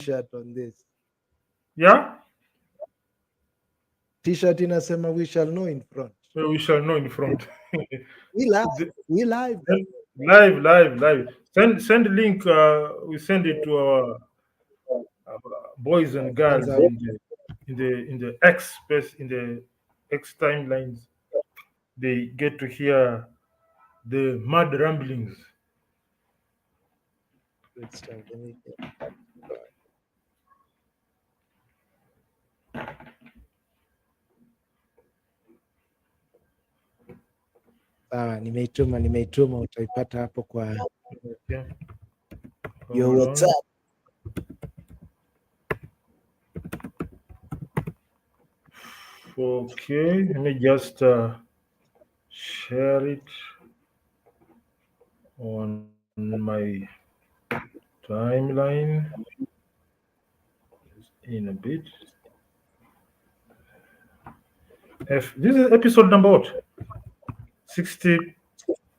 T-shirt on this. Yeah, T-shirt inasema we shall know in front. so we shall know in front. We live. The- We live. then live. Send link. We send it to our boys and Kwanza, girls in the X space, in the X timelines. They get to hear the mad ramblings. good stuff. Let me get sawa, nimeituma, utaipata hapo kwa Okay, your hold on. WhatsApp. Okay, let me just share it on my timeline in a bit. This is episode number what? 60.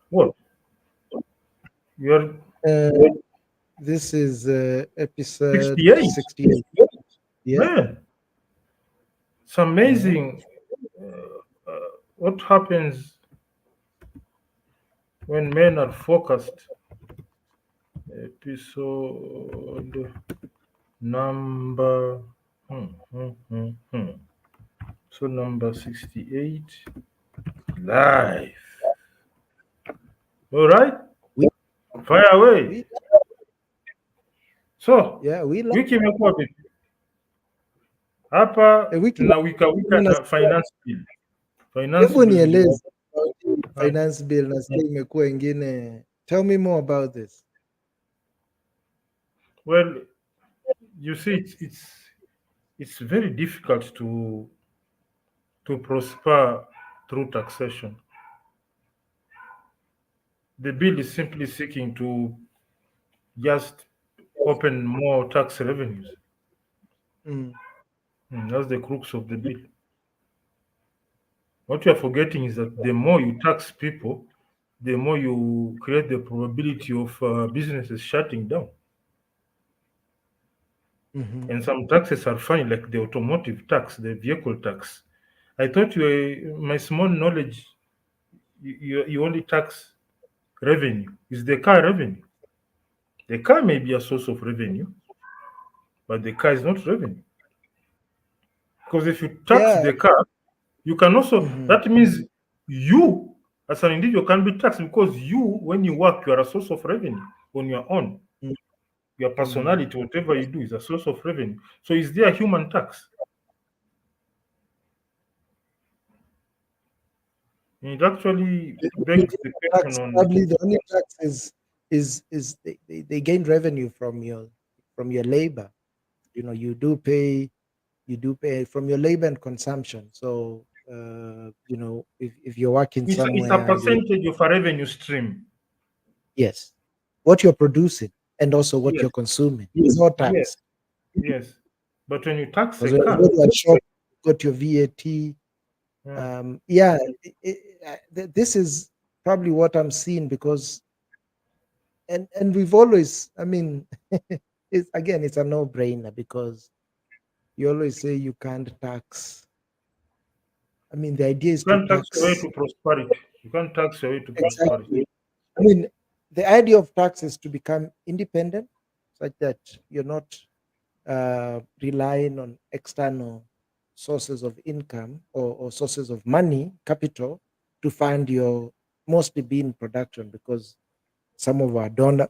What? You're Uh, this is episode 68. 68. Yeah. Man, it's Uh, amazing what happens when men are focused. Episode number. Hmm, hmm, hmm, hmm. So number 68. Live. All right. we Fire away. we So yeah we like wiki imekuwa vipi? Hapa a wiki. tuna wika na finance bill. Finance Hebu bill ndio. nieleze about hii Ah, finance bill, nasikia imekuwa ingine. Tell me more about this. well, you see, it's very difficult to prosper through taxation. The bill is simply seeking to just open more tax revenues. Mm. That's the crux of the bill. What you are forgetting is that the more you tax people, the more you create the probability of businesses shutting down. Mm-hmm. And some taxes are funny, like the automotive tax, the vehicle tax. I thought my small knowledge, you only tax revenue. Is the car revenue? The car may be a source of revenue, but the car is not revenue. Because if you tax Yeah. the car, you can also, Mm-hmm. that means you as an individual can be taxed because you, when you work, you are a source of revenue on your own. Your Mm-hmm. personality, whatever you do, is a source of revenue. So is there a human tax? It actually begs the question Tax, on. probably the only tax is they gain revenue from your labor. You do pay from your labor and consumption. So if you're working It's a somewhere, percentage of a revenue stream. yes, what you're producing and also what Yes, you're consuming is all yes, tax. yes. But when you tax Because a when you car, go to a shop, you got your VAT. uh, Yeah, this is probably what I'm seeing, because and we've always, I mean, it's a no-brainer, because you always say you can't tax. I mean, the idea you is to can't tax your way tax. to prosperity. You can't tax your way to prosperity. Exactly. I mean, the idea of tax is to become independent, such that you're not relying on external sources of income, or sources of money, capital, to fund your mostly being production, because some of our donor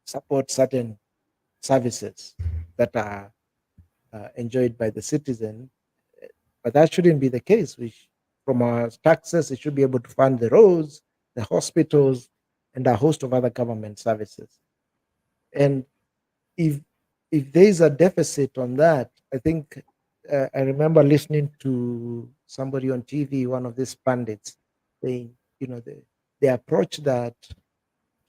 support certain services that are enjoyed by the citizen. But that shouldn't be the case. From our taxes, it should be able to fund the roads, the hospitals, and a host of other government services. And if there is a deficit on that, I think I remember listening to somebody on TV, one of these pundits, saying, the approach that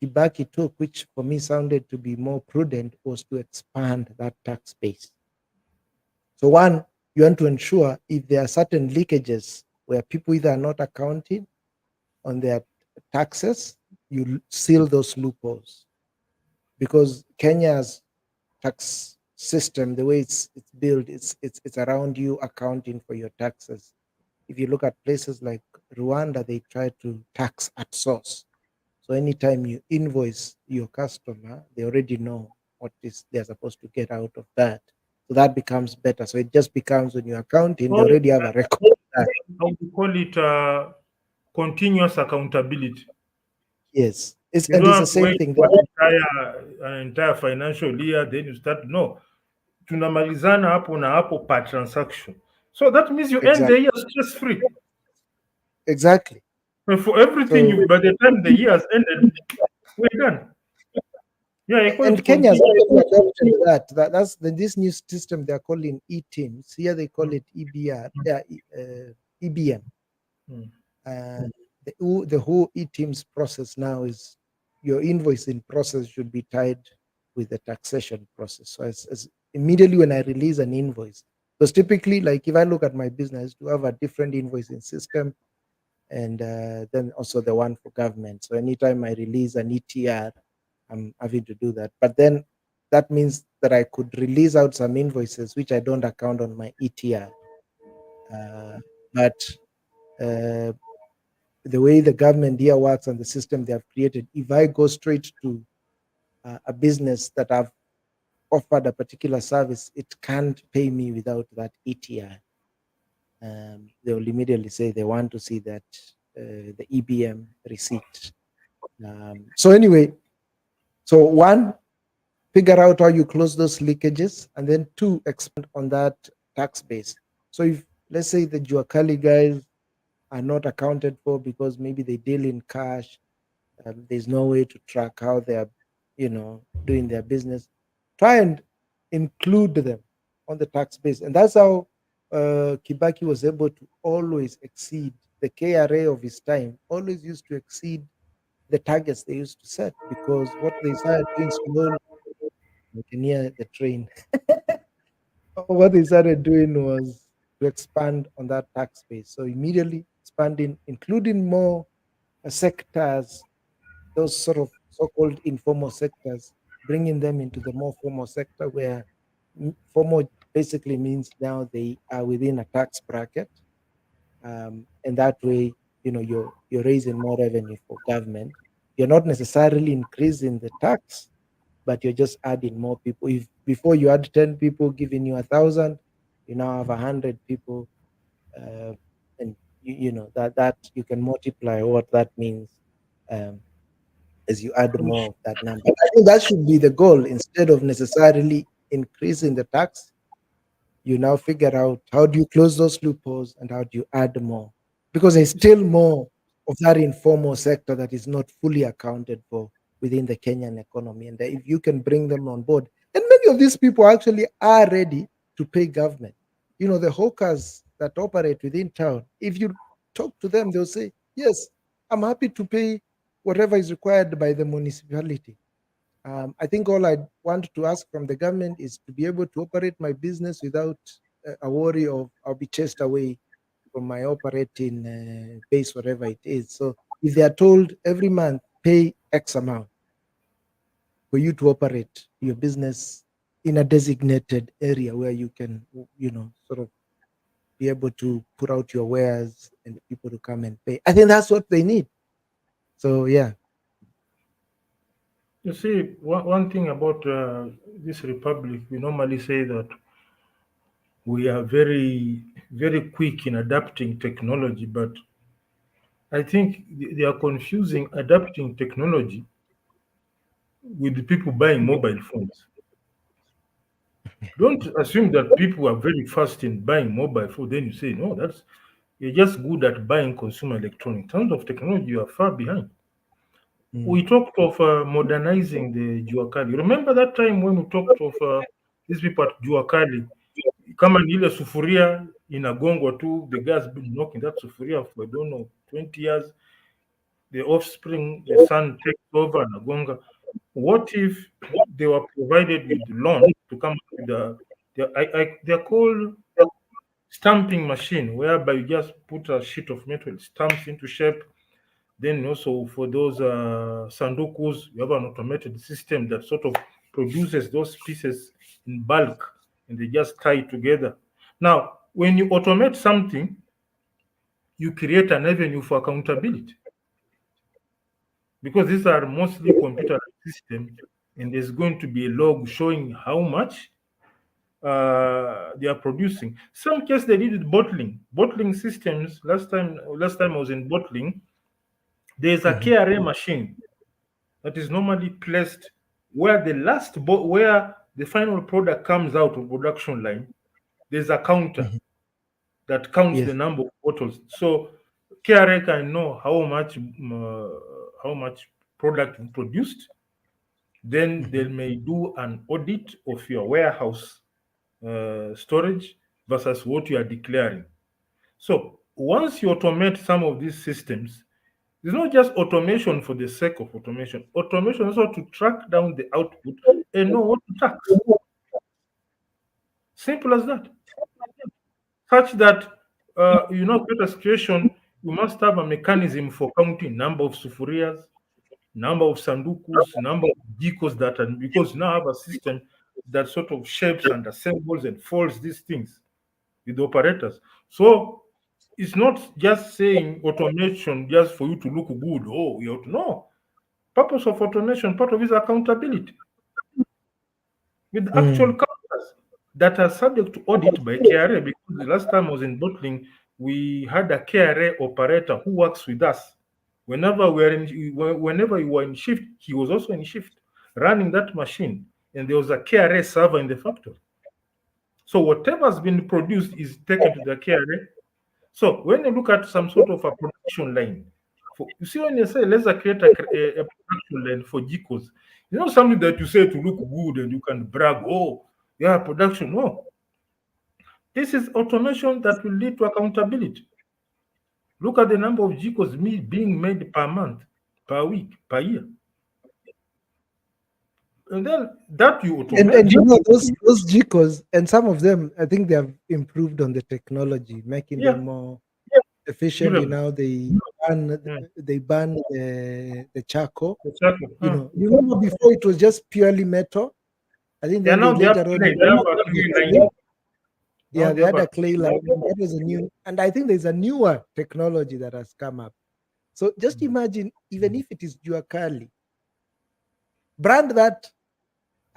Kibaki took, which for me sounded to be more prudent, was to expand that tax base. So one, you want to ensure if there are certain leakages where people either are not accounting on their taxes, you seal those loopholes, because Kenya's tax system, the way it's built, it's around you accounting for your taxes. If you look at places like Rwanda, they try to tax at source. So anytime you invoice your customer, they already know what is they're supposed to get out of that. So that becomes better. So it just becomes when you're accounting, they Well, already have a record of that. how we call it continuous accountability. Yes. It's You and don't it's the have to same wait thing for there. an entire financial year, then you start. No, tunamalizana hapo na hapo per transaction. So that means you end the Exactly. year stress free. Exactly. For everything, So by the time the year has ended, we're done. Yeah, I call and it Kenya has continuous. actually adopted that. That's this new system they're calling e-teams. Here they call Mm, it EBR, mm, EBM. mm. And the whole e-teams process now is your invoicing process should be tied with the taxation process. So as immediately when I release an invoice, because typically, like if I look at my business, to have a different invoicing system, and then also the one for government. So anytime I release an ETR, I'm having to do that. But then that means that I could release out some invoices which I don't account on my ETR. But uh, the way the government here works and the system they have created, if I go straight to a business that I've offered a particular service, it can't pay me without that ETR. They will immediately say they want to see that the EBM receipt. So anyway, so one, figure out how you close those leakages, and then two, expand on that tax base. So if let's say the Juakali guys are not accounted for because maybe they deal in cash, there's no way to track how they are, doing their business. Try and include them on the tax base, and that's how Kibaki was able to always exceed the KRA of his time. Always used to exceed the targets they used to set because what they started doing slowly. You can hear the train. What they started doing was to expand on that tax base. So immediately expanding, including more sectors, those sort of so-called informal sectors, bringing them into the more formal sector where formal basically means now they are within a tax bracket. And that way, you're raising more revenue for government. You're not necessarily increasing the tax, but you're just adding more people. If before you had 10 people giving you 1,000, you now have 100 people, uh, and you know that you can multiply what that means um, as you add more of that number. I think that should be the goal instead of necessarily increasing the tax. You now figure out how do you close those loopholes and how do you add more, because there's still more of that informal sector that is not fully accounted for within the Kenyan economy, and that if you can bring them on board, and many of these people actually are ready to pay government. The hawkers that operate within town, if you talk to them, they'll say yes, I'm happy to pay whatever is required by the municipality. I think all I want to ask from the government is to be able to operate my business without a worry of I'll be chased away from my operating base, whatever it is. So if they are told every month pay X amount for you to operate your business in a designated area where you can, sort of be able to put out your wares and people to come and pay. I think that's what they need. So yeah. You see, one thing about this republic, we normally say that we are very, very quick in adapting technology, but I think they are confusing adapting technology with the people buying mobile phones. Don't assume that people are very fast in buying mobile phone. Then you say, no, that's you're just good at buying consumer electronics. In terms of technology, you are far behind. Mm. We talked of modernizing the Juakali. Remember that time when we talked of these people at Juakali? Kama ni ile sufuria inagongwa tu, the guy's been knocking that sufuria for I don't know 20 years. The offspring, the son takes over and agonga. What if they were provided with loan to come up with they're called stamping machine, whereby you just put a sheet of metal, it stamps into shape. Then also for those sandukus, you have an automated system that sort of produces those pieces in bulk and they just tie it together. Now, when you automate something, you create an avenue for accountability because these are mostly computer systems, and there's going to be a log showing how much they are producing. Some case they did with bottling systems. Last time I was in bottling, there's a KRA machine that is normally placed where where the final product comes out of production line. There's a counter that counts the Yes. number of bottles. So KRA can know how much product is produced. Then they may do an audit of your warehouse storage versus what you are declaring. So once you automate some of these systems, it's not just automation for the sake of automation. Automation is also to track down the output and know what to tax. Simple as that. Such that create a situation, you must have a mechanism for counting number of sufurias, number of sandukus, number of jikos that are, because you now have a system that sort of shapes and assembles and folds these things with the operators. So it's not just saying automation just for you to look good. Oh, you have to know. Purpose of automation, part of it is accountability with actual Mm. counters that are subject to audit by KRA. Because the last time I was in bottling, we had a KRA operator who works with us. Whenever you were in shift, he was also in shift running that machine, and there was a KRA server in the factory. So whatever has been produced is taken to the KRA. So when you look at some sort of a production line, you see when you say let's create a production line for GCOs, you know something that you say to look good and you can brag, oh, yeah, production. No, this is automation that will lead to accountability. Look at the number of GCOs being made per month, per week, per year. And then that you And automate. you know those GCOs, and some of them, I think they have improved on the technology, making Yeah, them more efficient. durable. Burn Mm. they burn the charcoal. Exactly. You remember before it was just purely metal. I think Yeah, then they now they have later on clay, they have a the clay clay. line. Now Yeah, they they have had a a clay line. That was a new, and I think there's a newer technology that has come up. So just imagine, even if it is Juakali, brand that.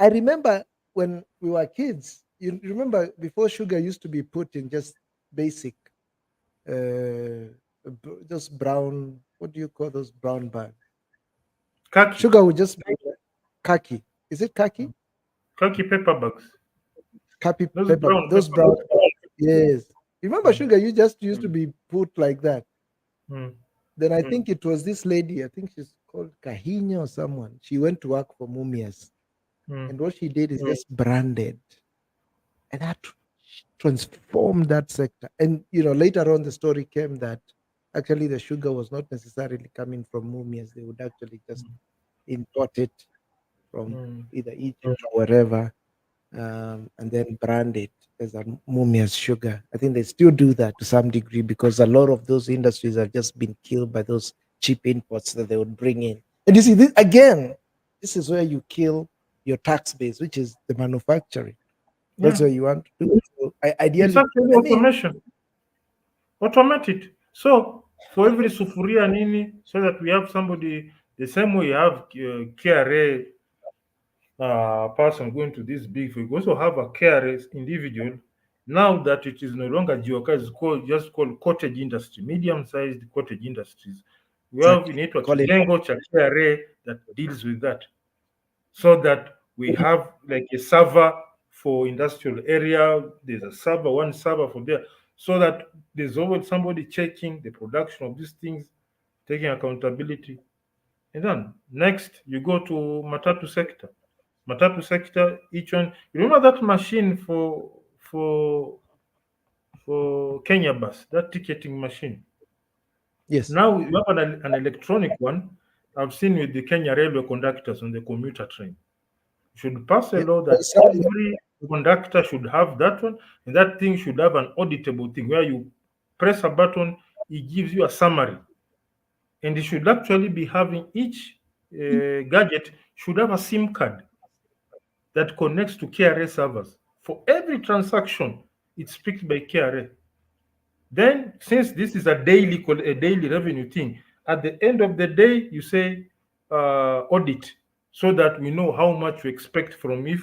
I remember when we were kids. You remember before sugar used to be put in just basic, just brown. What do you call those brown bags? khaki, Sugar would just be khaki. Is it khaki? khaki paper bags. Khaki Those paper. brown Those paper brown. bags. Yes. Remember Mm, sugar? You just used to be put like that. mm, Then I think it was this lady. I think she's called Kahina or someone. She went to work for Mumias, mm, and what she did is just branded, and that transformed that sector. And later on, the story came that actually the sugar was not necessarily coming from Mumias. They would actually just import it from mm. either Egypt or wherever, and then brand it as a Mumias sugar. I think they still do that to some degree because a lot of those industries have just been killed by those cheap imports that they would bring in. And you see, this, again, this is where you kill your tax base, which is the manufacturing. That's Yeah, what you want to do. So it's ideally, actually I mean, automation. Automate it. So for every sufuria nini, so that we have somebody the same way you have KRA person going to this big. We also have a KRA individual. Now that it is no longer Jioka, it's called cottage industry, medium-sized cottage industries. We have in exactly. it Call it. Kitengo cha KRA that deals with that, so that we have like a server for industrial area. There's a server, one server for there, so that there's always somebody checking the production of these things, taking accountability. And then next, you go to Matatu sector. Matatu sector, each one. You remember that machine for Kenya Bus, that ticketing machine. Yes. Now you have an electronic one. I've seen with the Kenya Railway conductors on the commuter train. Should pass a Yeah. law that every conductor should have that one, and that thing should have an auditable thing where you press a button, it gives you a summary, and it should actually be having each gadget should have a SIM card that connects to KRA servers. For every transaction, it's picked by KRA. Then, since this is a daily revenue thing, at the end of the day, you say audit, so that we know how much we expect from you.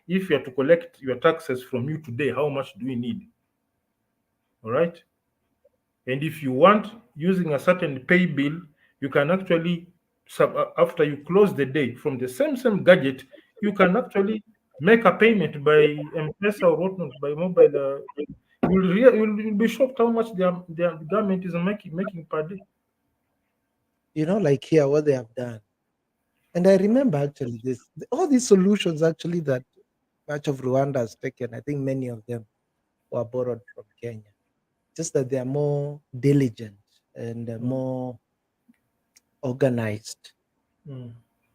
If we are to collect your taxes from you today, how much do we need? All right. And if you want using a certain pay bill, you can actually after you close the day from the same gadget, you can actually make a payment by M-Pesa or whatnot by mobile. You'll be shocked how much the government is making per day. Like here, what they have done. And I remember actually all these solutions actually that much of Rwanda has taken. I think many of them were borrowed from Kenya. Just that they are more diligent and Mm, more organized. mm,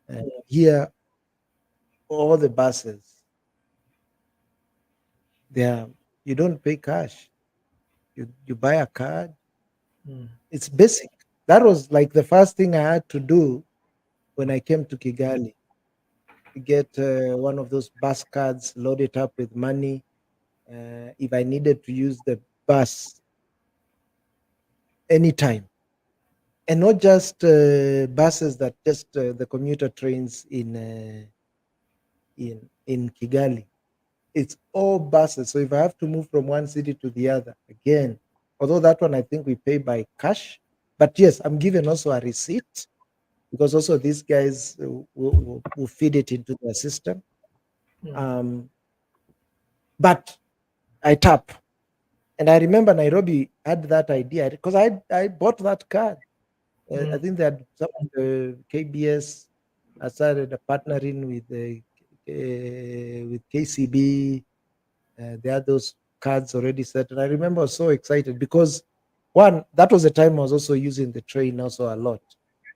And here, all the buses, they are, you don't pay cash. You buy a card. mm, It's basic. That was like the first thing I had to do when I came to Kigali. To get one of those bus cards, load it up with money. If I needed to use the bus anytime, and not just buses that just the commuter trains in Kigali. It's all buses. So if I have to move from one city to the other, again, although that one I think we pay by cash, but yes, I'm given also a receipt because also these guys will feed it into the system. mm, Um, but I tap, and I remember Nairobi had that idea because I bought that card. I mm, think that some of the KBS started partnering with KCB. They had those cards already set, and I remember I was so excited because one, that was the time I was also using the train also a lot.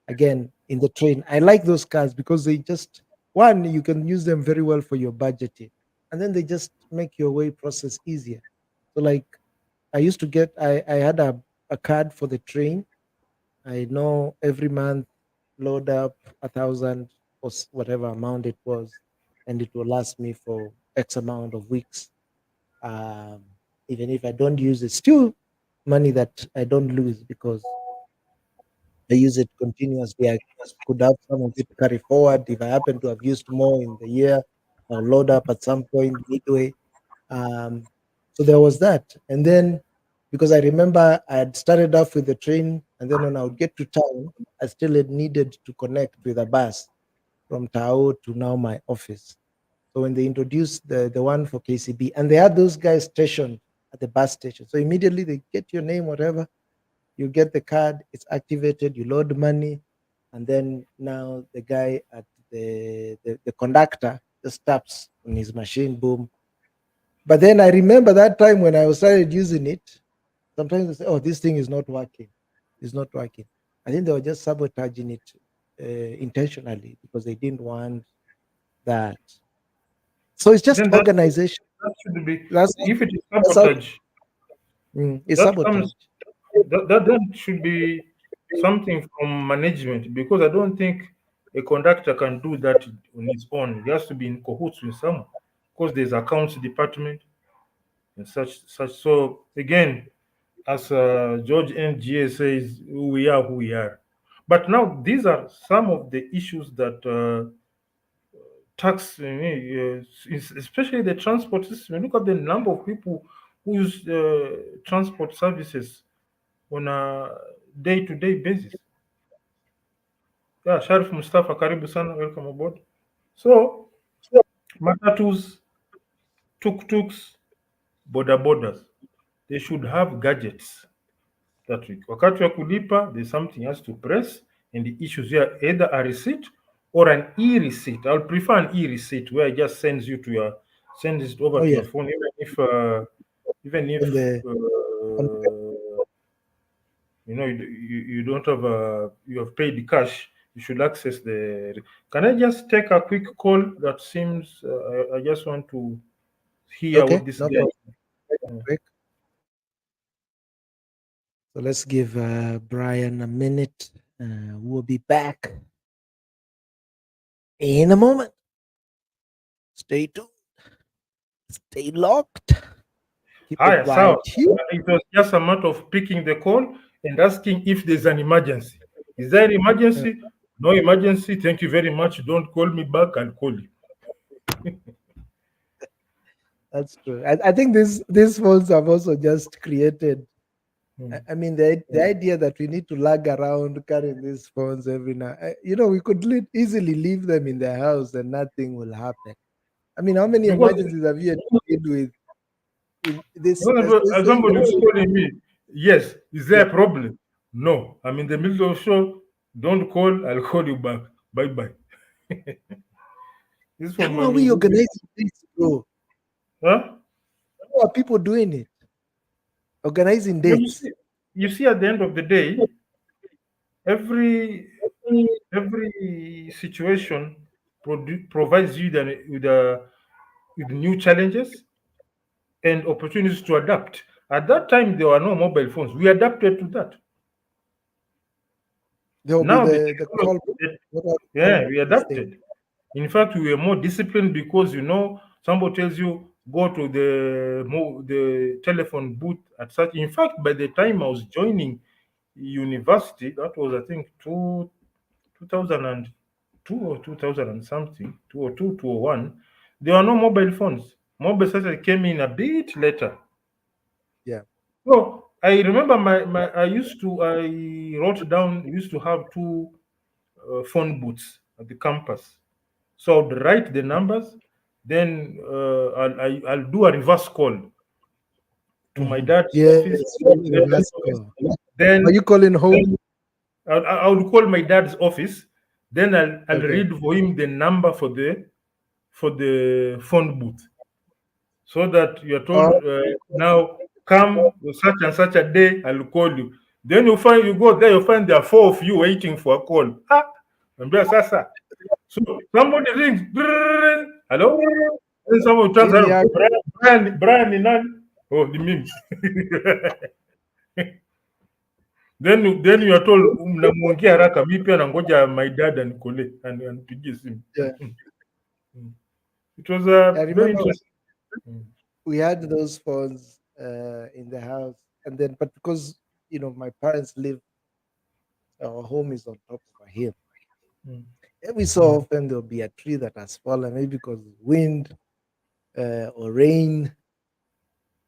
Again, in the train, I like those cards because they just one, you can use them very well for your budgeting, and then they just make your way process easier. So like I used to get, I had a card for the train. I know every month load up 1,000 or whatever amount it was, and it will last me for X amount of weeks. Um, Even if I don't use it, still money that I don't lose because I use it continuously. I could have some of it carry forward. If I happen to have used more in the year, I'll load up at some point midway. Um, so there was that. And then because I remember I had started off with the train, and then when I would get to town, I still had needed to connect with a bus from Tao to now my office. So when they introduced the one for KCB, and they had those guys stationed at the bus station. So immediately they get your name, whatever, you get the card, it's activated, you load money, and then now the guy at the conductor just taps on his machine, boom. But then I remember that time when I started using it, sometimes they say, oh, this thing is not working. It's not working. I think they were just sabotaging it intentionally because they didn't want that. So it's just then organization. that should be, That's if it is that's how sabotage, it's that sabotage. comes that should be something from management, because I don't think a conductor can do that on his own. He has to be in cahoots with someone, because there's accounts department and such. So again, as George NGA says, we are who we are. But now these are some of the issues that tax, especially the transport system. Look at the number of people who use transport services on a day-to-day basis. Yeah, Sharif Mustafa, karibu sana, welcome aboard. So, matatus, tuk-tuks, boda-bodas, they should have gadgets that week. Wakati wa kulipa, there's something else to press, and the issues here either a receipt or an e-receipt. I'll prefer an e-receipt where it just sends it over Oh to yeah, your phone, even if on the on you don't have you have paid the cash, you should access the. Can I just take a quick call? That seems I just want to hear okay, what this no guy. problem. Break. So let's give Brian a minute. We'll be back in a moment. Stay tuned. Stay locked. Keep it Haya, right sawa. here. It was just a matter of picking the call and asking if there's an emergency. Is there an Yeah, emergency? No emergency. Thank you very much. Don't call me back. I'll call you. that's true. I think these phones have also just created. Hmm. I mean, the idea that we need to lug around carrying these phones every night. We could easily leave them in the house and nothing will happen. I mean, how many Because, emergencies have you dealt with this? because somebody was calling me. Yes. Is there Yeah. a problem? No. I'm in the middle of show. Don't call. I'll call you back. Bye bye. This from How are we Manungu. organizing this, bro? Huh? How are people doing it? Organizing No, dates. you see, at the end of the day, every every situation provides you with new challenges and opportunities to adapt. At that time, there were no mobile phones. We adapted to that. There will be Now the the technology, call. What are yeah, we this thing? adapted. In fact, we were more disciplined because somebody tells you go to the telephone booth at such. In fact, by the time I was joining university, that was I think 2002 or 2000 and something, 202, 201, there were no mobile phones. Mobile phones came in a bit later. Yeah. So I remember I wrote down, used to have two phone booths at the campus. So I'd write the numbers, then I'll do a reverse call to my dad's Yes, office, really then reverse call. Are then you calling home? I would call my dad's office, then I'll Okay. read for him the number for the phone booth, so that you're told Oh, now come such and such a day, I'll call you. Then you go there, you find there are four of you waiting for a call. Ambia sasa. So somebody rings, brrrr, hello? Then someone turns nini around, yako? Brian ni nani? Oh, the meme. Then you are told mnamwongea haraka, mi pia nangoja my dad anikole anipigie simu. Yeah. It was I very remember interesting. Mm. we had those phones in the house, and then but because my parents live, our home is on top of a hill. Mm. Every so often there'll be a tree that has fallen, maybe because of wind or rain.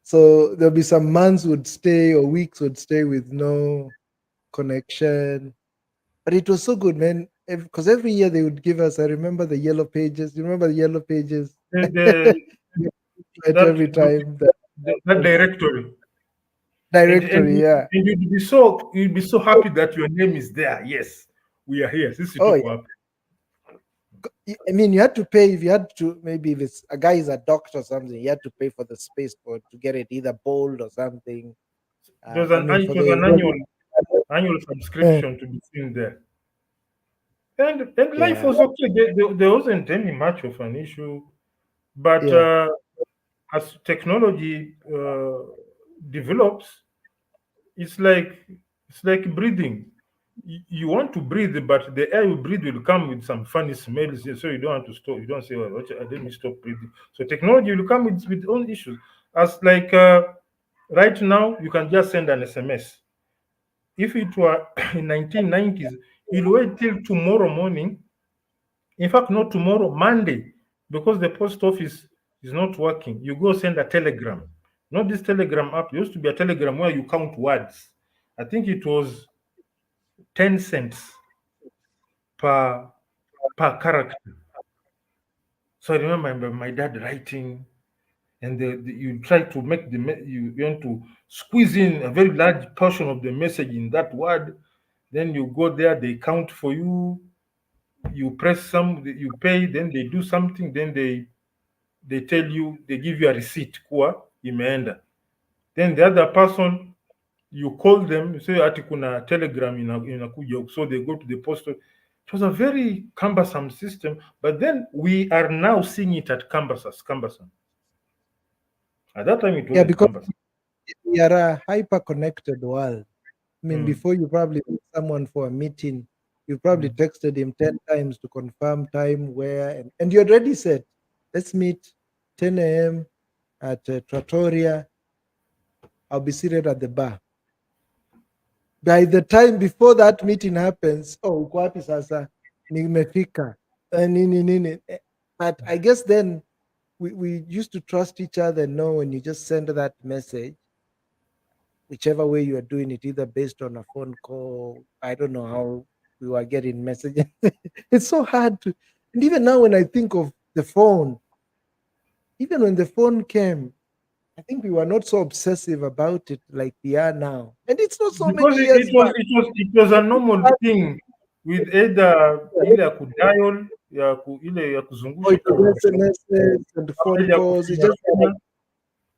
So there'll be some months would stay or weeks would stay with no connection. But it was so good, man. Because every year they would give us. I remember the yellow pages. You remember the yellow pages? The, Right, that every time the that directory, directory, yeah. and you'd be so happy that your name is there. Yes, we are here. This is Oh, Tuko hapa. I mean, you had to pay if you had to. Maybe if it's a guy is a doctor or something, you had to pay for the space for to get it either bold or something. I mean, It for was the an annual uh, subscription to be seen there. And life yeah, was okay. There wasn't any much of an issue. But yeah, as technology develops, it's like it's like breathing. You want to breathe, but the air you breathe will come with some funny smells. So you don't have to stop. You don't say, "Well, let me stop breathing." So technology will come with own issues. As like right now, you can just send an SMS. If it were in 1990s, you'll wait till tomorrow morning. In fact, not tomorrow, Monday, because the post office is not working. You go send a telegram. Not this telegram app. There used to be a telegram where you count words. I think it was 10 cents per character. So I remember my dad writing, and you try to make you want to squeeze in a very large portion of the message in that word. Then you go there, they count for you. You press you pay, then they do something, then they tell you, they give you a receipt kuwa imeenda. Then the other person, you call them, you say ati kuna telegram inakuja, so they go to the post. It was a very cumbersome system, but then we are now seeing it at cumbersome. At that time, it yeah. wasn't Because cumbersome. we are a hyper connected world. I mean, Mm, before you probably met someone for a meeting, you probably mm, texted him 10 times to confirm time, where, and you already said let's meet 10 a.m. at Trattoria. I'll be seated at the bar. By the time before that meeting happens, oh, uko wapi sasa? Nimefika. Nini nini. But I guess then we used to trust each other and know when you just send that message, whichever way you are doing it, either based on a phone call. I don't know how we were getting messages. It's so hard to, and even now when I think of the phone, even when the phone came, I think we were not so obsessive about it like we are now. And it's not so Because many years back. it was a normal thing with either ile ya kudial ile ya Oh, kuzungusha it was SMSs and ama phone ile ya calls. It's kufinya just finya. like,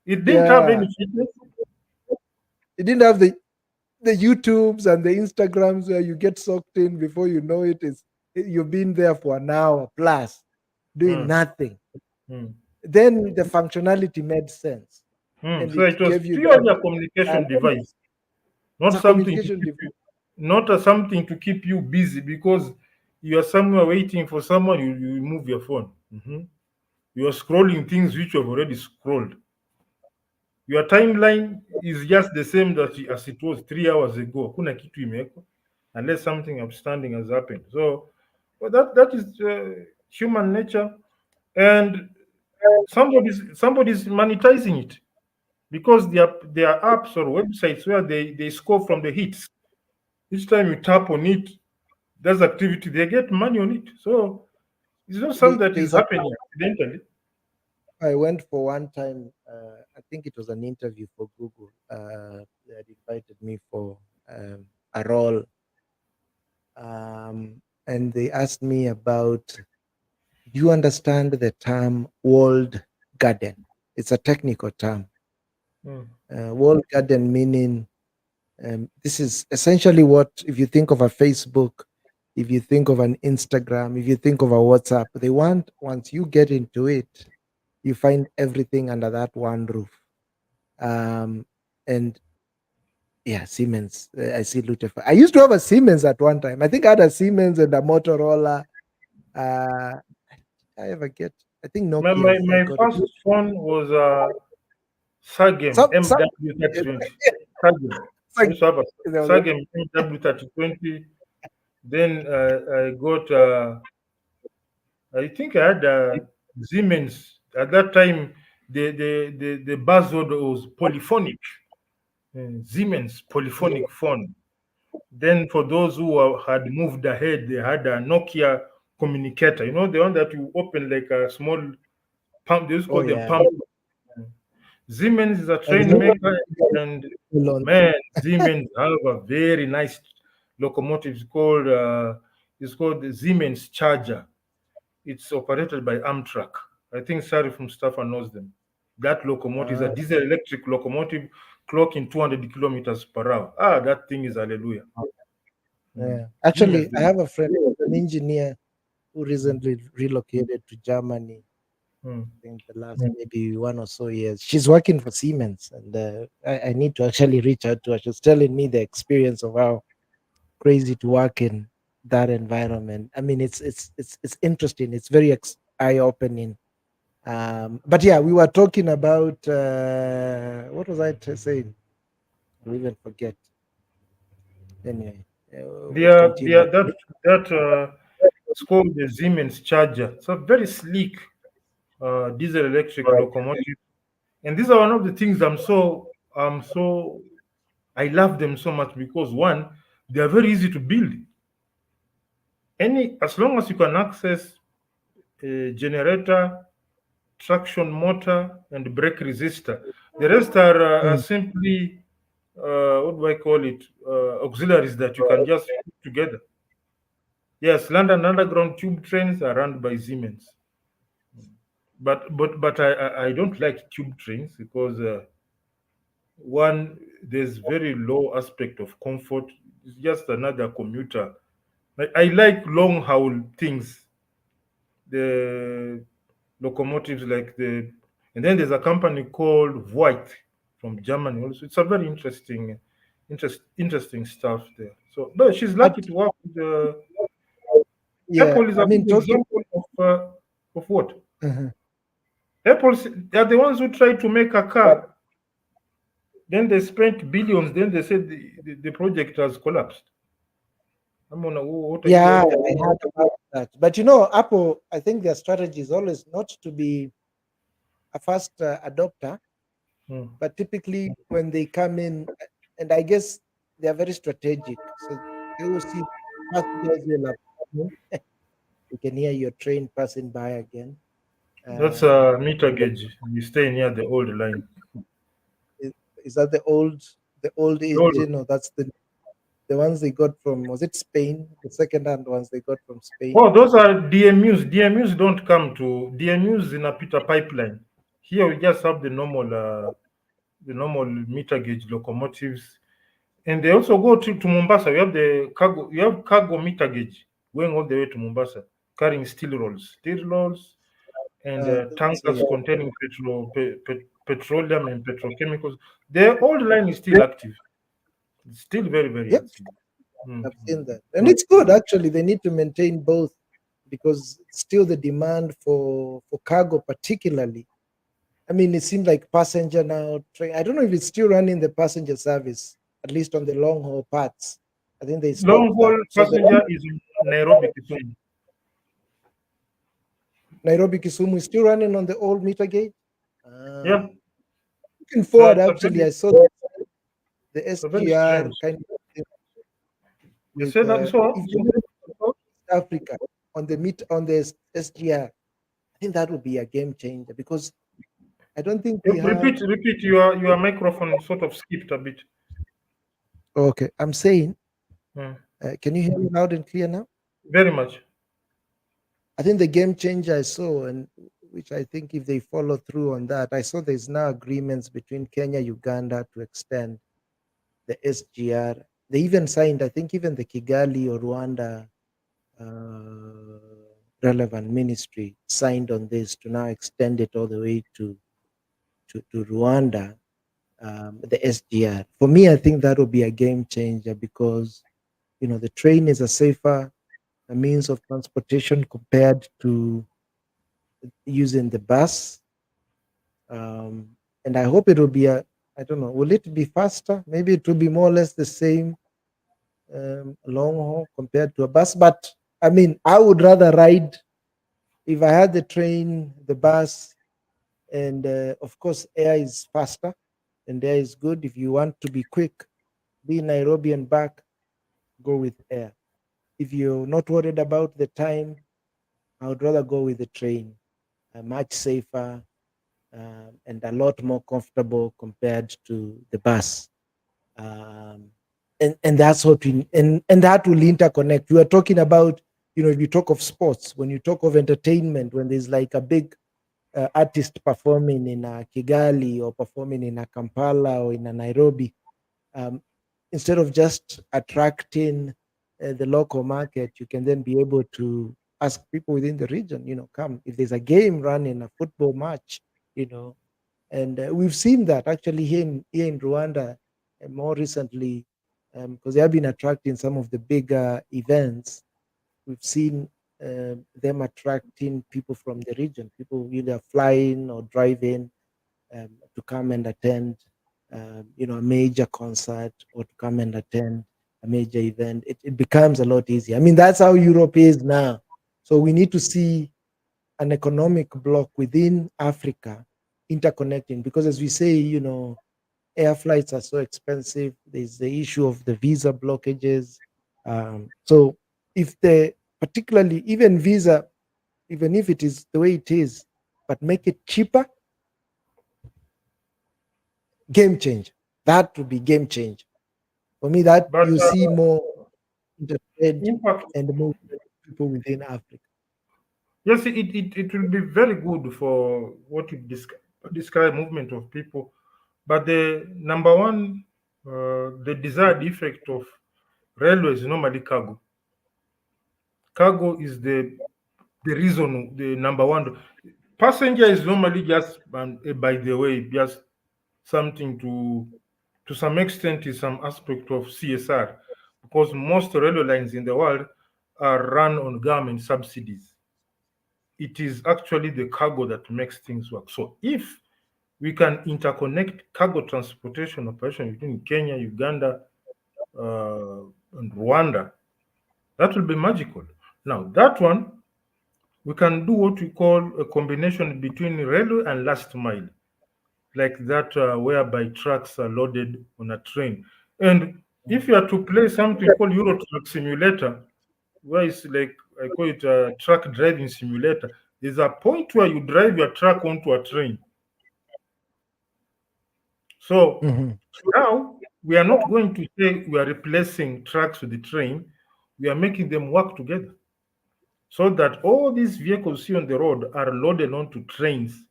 It didn't have yeah, any fitness. it didn't have the YouTubes and the Instagrams where you get sucked in before you know it. You've been there for an hour plus doing Mm, nothing. mm, Then the functionality made sense, and So it it was gave you that purely a communication device, it's not a something to communication keep device. you, not something to keep you busy because you are somewhere waiting for someone. You move your phone. You are scrolling things which you have already scrolled. Your timeline is just the same as it was 3 hours ago. Kuna kitu imewekwa unless something outstanding has happened. So, well, that is human nature, and somebody's monetizing it because there are apps or websites where they score from the hits. Each time you tap on it, there's activity, they get money on it. So it's not something that is There's a happening accidentally. I went for one time. I think it was an interview for Google. They had invited me for a role, and they asked me about, do you understand the term walled garden? It's a technical term. Mm. Walled garden meaning this is essentially what, if you think of a Facebook, if you think of an Instagram, if you think of a WhatsApp, they want, once you get into it, you find everything under that one roof. And yeah, Siemens. I see Luther. I used to have a Siemens at one time. I think I had a Siemens and a Motorola. Did I ever get? I think Nokia's. I My got it. first phone was Sagem Some MW3020. Sagem. it's I like, used to have a there was Sagem MW3020. Then I got, I think I had Siemens. At that time, the buzzword was polyphonic. Siemens polyphonic phone. Then for those who had moved ahead, they had a Nokia communicator. You know, the one that you open like a small pump. They used to oh call them yeah. pump. Siemens is a I train remember maker, and on man, Siemens have a very nice locomotive. It's called the Siemens Charger. It's operated by Amtrak. I think Sari from Stafford knows them. That locomotive is a diesel electric locomotive clocking 200 kilometers per hour. Ah, that thing is hallelujah. yeah. Siemens. Actually, I have a friend, an engineer, who recently relocated to Germany. Mm. I think the last maybe 1 or so years. She's working for Siemens, and I need to actually reach out to her. She's telling me the experience of how crazy to work in that environment. I mean, it's interesting. It's very eye opening. But yeah, we were talking about what was I saying? I even forget. Anyway, we'll continue. That it's called the Siemens Charger. It's a very sleek diesel electric Right. locomotive, and these are one of the things I love them so much because one, they are very easy to build. As long as you can access a generator, traction motor, and brake resistor, the rest are Mm. simply what do I call it? Auxiliaries that you can just put together. Yes, London Underground tube trains are run by Siemens, but I don't like tube trains because one, there's very low aspect of comfort. It's just another commuter. I like long haul things, the locomotives like and then there's a company called Voigt from Germany also. It's a very interesting stuff there. So, but she's lucky But to work with yeah, Apple is I a mean, good talking. example of what? Uh-huh. Apple are the ones who tried to make a car. Then they spent billions. Then they said the project has collapsed. I'm on what are you Yeah, guys? I heard about that. But Apple, I think their strategy is always not to be a fast adopter, Hmm. but typically when they come in, and I guess they are very strategic. So they will see passengers will have, you can hear your train passing by again. That's Um, a meter gauge. We stay near the old line. is, is that the old The old engine, or that's the ones they got from, was it Spain? The second hand ones they got from Spain. Oh, those are DMUs. DMUs don't come to DMUs in a Peter pipeline. Here we just have the normal meter gauge locomotives, and they also go to Mombasa. We have the cargo. You have cargo meter gauge going all the way to Mombasa, carrying steel rolls, and tankers See, containing petroleum and petrochemicals. The old line is still active. It's still very very yep, active. Mm. I've seen that, and it's good actually. They need to maintain both because still the demand for cargo, particularly. I mean, it seems like passenger now train. I don't know if it's still running the passenger service, at least on the long haul parts. I think they Long stopped haul that. So the passenger is in Nairobi, Kisumu. Nairobi Kisumu is still running on the old meter gauge. Yeah, Looking forward, it's a actually, very, I saw the it's a very SGR strange. kind of thing You with said that so? if you go to South Africa on the SGR. I think that would be a game changer because I don't think we have. Repeat. Your microphone sort of skipped a bit. Okay, I'm saying, Mm. can you hear me loud and clear now? Very much. I think the game changer I saw, and which I think if they follow through on that, I saw there's now agreements between Kenya, Uganda to extend the SGR. They even signed, I think, even the Kigali or Rwanda relevant ministry signed on this to now extend it all the way to Rwanda, the SGR. For me, I think that will be a game changer because the train is a safer means of transportation compared to using the bus. And I hope it will be I don't know, will it be faster? Maybe it will be more or less the same long haul compared to a bus. But I mean, I would rather ride if I had the train, the bus, and of course, air is faster and air is good. If you want to be quick, be in Nairobi and back, go with air. If you're not worried about the time, I would rather go with the train. Much safer, and a lot more comfortable compared to the bus. Um, and that's what and that will interconnect. You are talking about, if you talk of sports, when you talk of entertainment, when there's like a big artist performing in Kigali or performing in Kampala or in Nairobi, um, instead of just attracting the local market, you can then be able to ask people within the region, come if there's a game running, a football match, you know, and we've seen that actually here in Rwanda, and more recently, because they have been attracting some of the bigger events. We've seen them attracting people from the region, people either flying or driving to come and attend, a major concert or to come and attend a major event. It becomes a lot easier. I mean, that's how Europe is now. So we need to see an economic bloc within Africa interconnecting because, as we say, air flights are so expensive. There's the issue of the visa blockages. So if particularly even visa, even if it is the way it is, but make it cheaper, game changer. That would be game changer. For me, that But you see more intertrade impact, and more people within Africa. yes, it will be very good for what you describe movement of people. But the number one, the desired effect of railways is normally cargo. Cargo is the reason, the number one. Passenger is normally just by the way, just something to some extent is some aspect of CSR because most railway lines in the world are run on government subsidies. it is actually the cargo that makes things work. So if we can interconnect cargo transportation operation between Kenya, Uganda, and Rwanda, that will be magical. Now, that one, we can do what we call a combination between railway and last mile, like that, whereby trucks are loaded on a train. And if you are to play something called Euro Truck Simulator, where it's like, I call it a truck driving simulator, there's a point where you drive your truck onto a train. So Mhm. now we are not going to say we are replacing trucks with the train, we are making them work together so that all these vehicles you see on the road are loaded onto trains,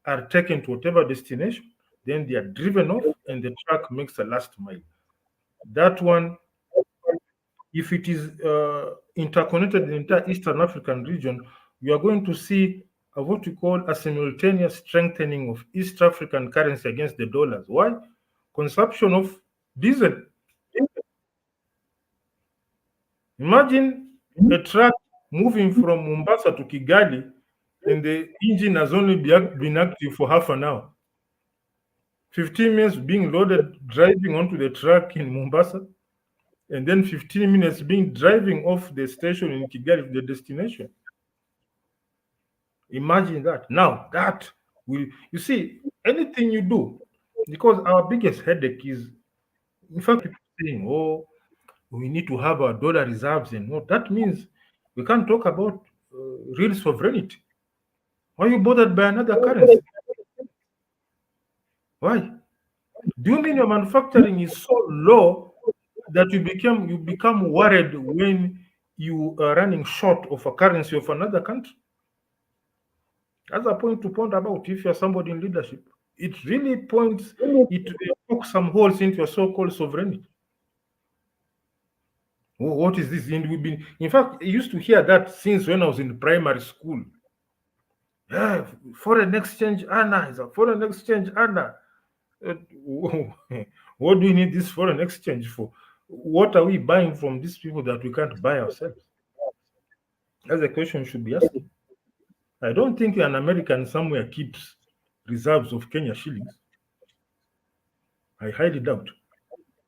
are taken to whatever destination, then they are driven off, and the truck makes a last mile. That one, if it is interconnected in the entire Eastern African region, you are going to see what we call a simultaneous strengthening of East African currency against the dollars. Why? Consumption of diesel. Imagine a truck moving from Mombasa to Kigali, and the engine has only been active for half an hour. 15 minutes being loaded, driving onto the truck in Mombasa, and then 15 minutes being driving off the station in Kigali to the destination. Imagine that. Now, that will, you see, anything you do, because our biggest headache is, in fact, people saying, oh, we need to have our dollar reserves and what. That means we can't talk about real sovereignty. Why are you bothered by another currency? Why? Do you mean your manufacturing is so low that you become worried when you are running short of a currency of another country? That's a point to ponder about if you're somebody in leadership. It really points, it pokes some holes into your so-called sovereignty. What is this? And we've been, in fact, I used to hear that since when I was in primary school. Yeah, foreign exchange Anna is a foreign exchange Anna. Uh, what do we need this foreign exchange for? What are we buying from these people that we can't buy ourselves? That's a question we should be asking. I don't think an American somewhere keeps reserves of Kenya shillings. I highly doubt.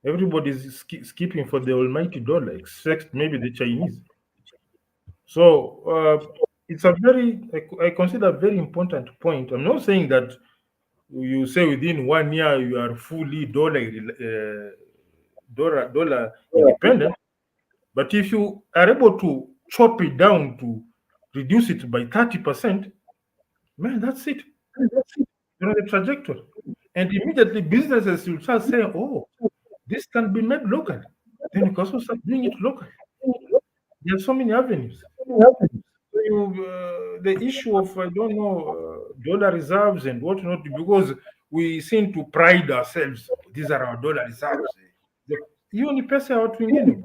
Everybody's skipping for the almighty dollar, except maybe the Chinese. So it's a very, I consider a very important point. I'm not saying that you say within 1 year you are fully dollar independent, but if you are able to chop it down to reduce it by 30%, man, that's it. You know the trajectory, and immediately businesses will start saying, "Oh, this can be made local." Then you can also start doing it local. There are so many avenues. So the issue of, I don't know, dollar reserves and whatnot, because we seem to pride ourselves. These are our dollar reserves. Hiyo ni pesa ya watu wengine.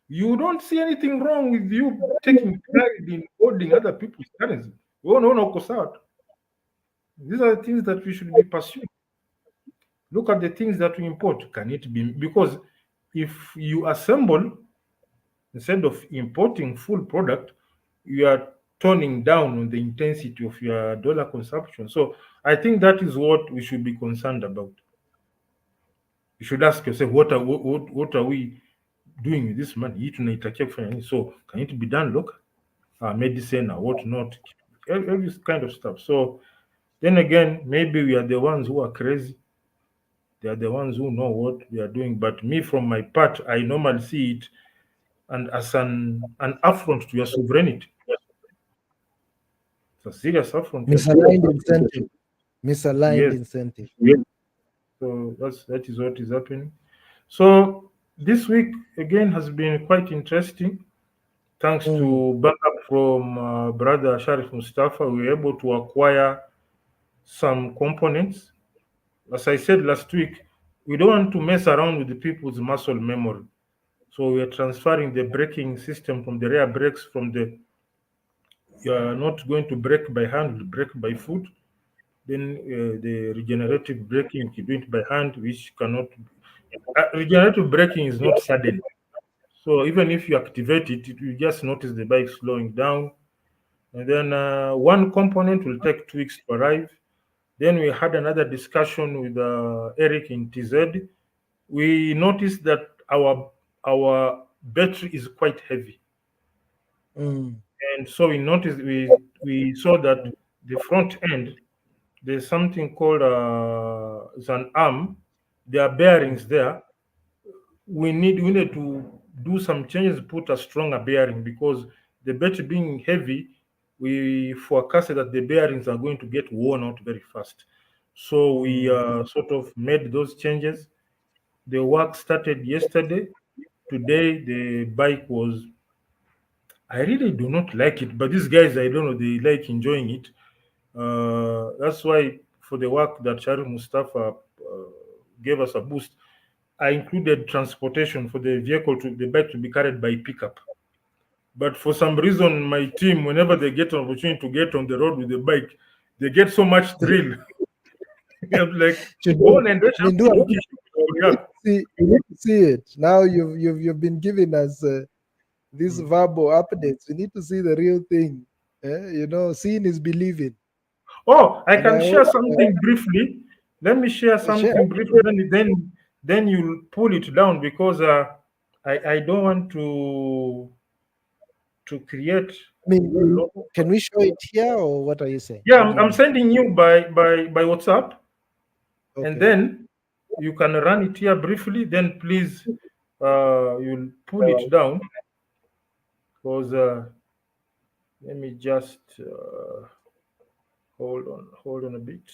You don't see anything wrong with you taking pride in holding other people's currency. Oh, no, no, sawa. These are the things that we should be pursuing. Look at the things that we import. Can it be? Because if you assemble, instead of importing full product, you are toning down on the intensity of your dollar consumption. So I think that is what we should be concerned about. You should ask yourself, what are we doing with this money? Hii tunaitakia kufanya nini? So can it be done local? Medicine or whatnot, every kind of stuff. So then again, maybe we are the ones who are crazy. They are the ones who know what we are doing. But me, from my part, I normally see it and as an affront to your sovereignty. It's a serious affront to your sovereignty. Misaligned incentive. Misaligned Yes. incentive. So that is what is happening. So this week again has been quite interesting. Thanks to backup from brother Sharif Mustafa, we were able to acquire some components. As I said last week, we don't want to mess around with the people's muscle memory. So we are transferring the braking system from the rear brakes from the, you are not going to brake by hand, you brake by foot. Then the regenerative braking, you do it by hand, which cannot. Regenerative braking is not sudden. So even if you activate it, you just notice the bike slowing down. And then one component will take 2 weeks to arrive. Then we had another discussion with Eric in TZ. We noticed that our battery is quite heavy, Mm. and so we saw that the front end, there's something called it's an arm. There are bearings there. We need to do some changes, put a stronger bearing because the battery being heavy, we forecasted that the bearings are going to get worn out very fast. So we sort of made those changes. The work started yesterday. Today the bike was. I really do not like it, but these guys, I don't know, they like enjoying it. That's why for the work that Sharif Mustafa gave us a boost, I included transportation for the bike to be carried by pickup. But for some reason, my team, whenever they get an opportunity to get on the road with the bike, they get so much thrill. I'm like, Should "Oh, do, and I mean, do we need to see it now. You've been giving us these verbal updates. We need to see the real thing. Seeing is believing, Oh, I and can I share hope something briefly. Let me share share. something briefly. Then you'll pull it down because I don't want to create I mean, a lot. can we show it here, or what are you saying? Yeah, What I'm, do you I'm mean? sending you by WhatsApp, and Okay. then you can run it here briefly. Then please, you'll pull it down because let me just hold on a bit,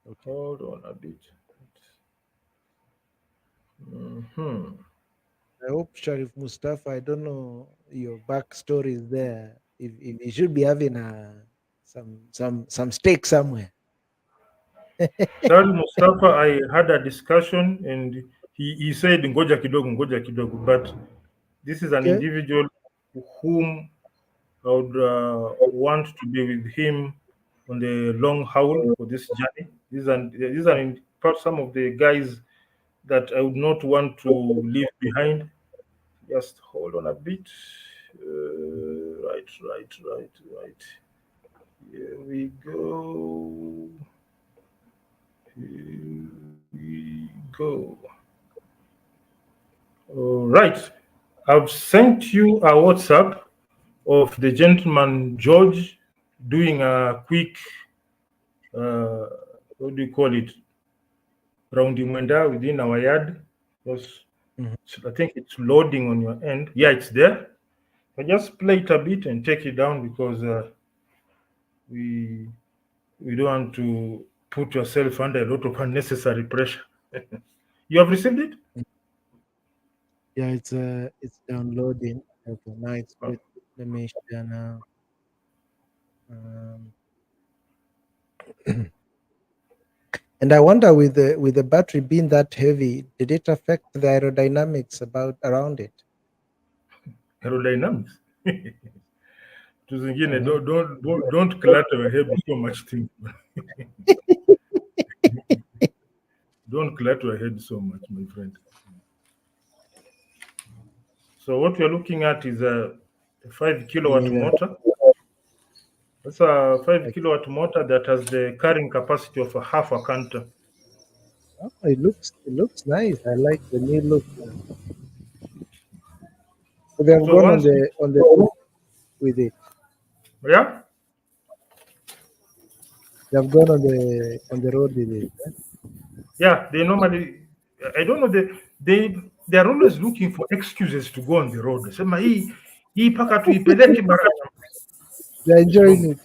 Okay. hold on a bit. Hmm. I hope Sharif Mustafa. I don't know your backstory is there. If you should be having some stake somewhere. Charles Mustafa, I had a discussion and he said ngoja kidogo, but this is an Okay. individual whom I would want to be with him on the long haul for this journey. These are in part some of the guys that I would not want to leave behind. Just hold on a bit. Right. Here we go. Here we go. All right. I've sent you a WhatsApp of the gentleman George doing a quick, uh, what do you call it, rounding window within our yard. Because Mhm. I think it's loading on your end. Yeah, it's there. I just play it a bit and take it down because we we don't want to put yourself under a lot of unnecessary pressure. You have received it? Yeah, it's downloading. Okay, now it's Oh, good. Let me share now. Um, and I wonder, with the battery being that heavy, did it affect the aerodynamics about around it? aerodynamics. Tu zingine Uh-huh. don't clutter your head with so much things. Don't clutter your head so much, my friend. So what we're looking at is a 5 kilowatt Yeah. motor. That's a five Like, kilowatt motor that has the carrying capacity of a half a canter. oh, it looks nice. I like the new look. So they have So gone on once it, the road with it. yeah, They have gone on the road with it. yeah, they normally, I don't know, they are always looking for excuses to go on the road. Sema hii paka tuipeleke Baraka. They're So enjoying it.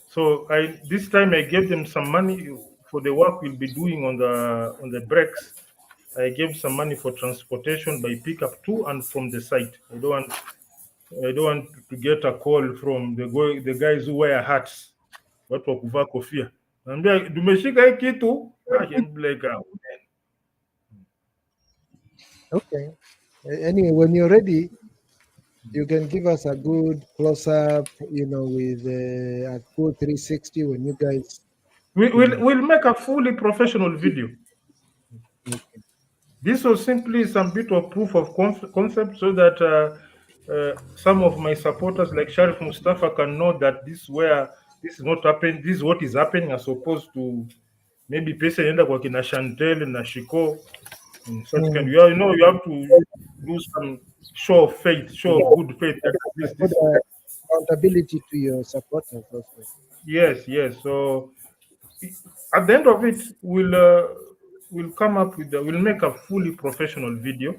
So I this time I gave them some money for the work we'll be doing on the brakes. I gave some money for transportation by pickup to and from the site. I don't want to get a call from the guys who wear hats. Watu wa kuvaa kofia. Naambia tumeshika hii kitu. I can be like, Okay. Anyway, when you're ready, you can give us a good close up, with a good 360 when you guys we, we'll, finish. we'll make a fully professional video. Okay. This was simply some bit of proof of concept so that some of my supporters like Sharif Mustafa can know that this is not happening, this is what is happening, as opposed to maybe pesa inaenda kwa kina Chantel na Shiko in such kind. Mm. You have to do some show of faith, show of good faith that at least Put this. accountability to your supporters also. Yes, yes. So at the end of it, we'll come up with we'll make a fully professional video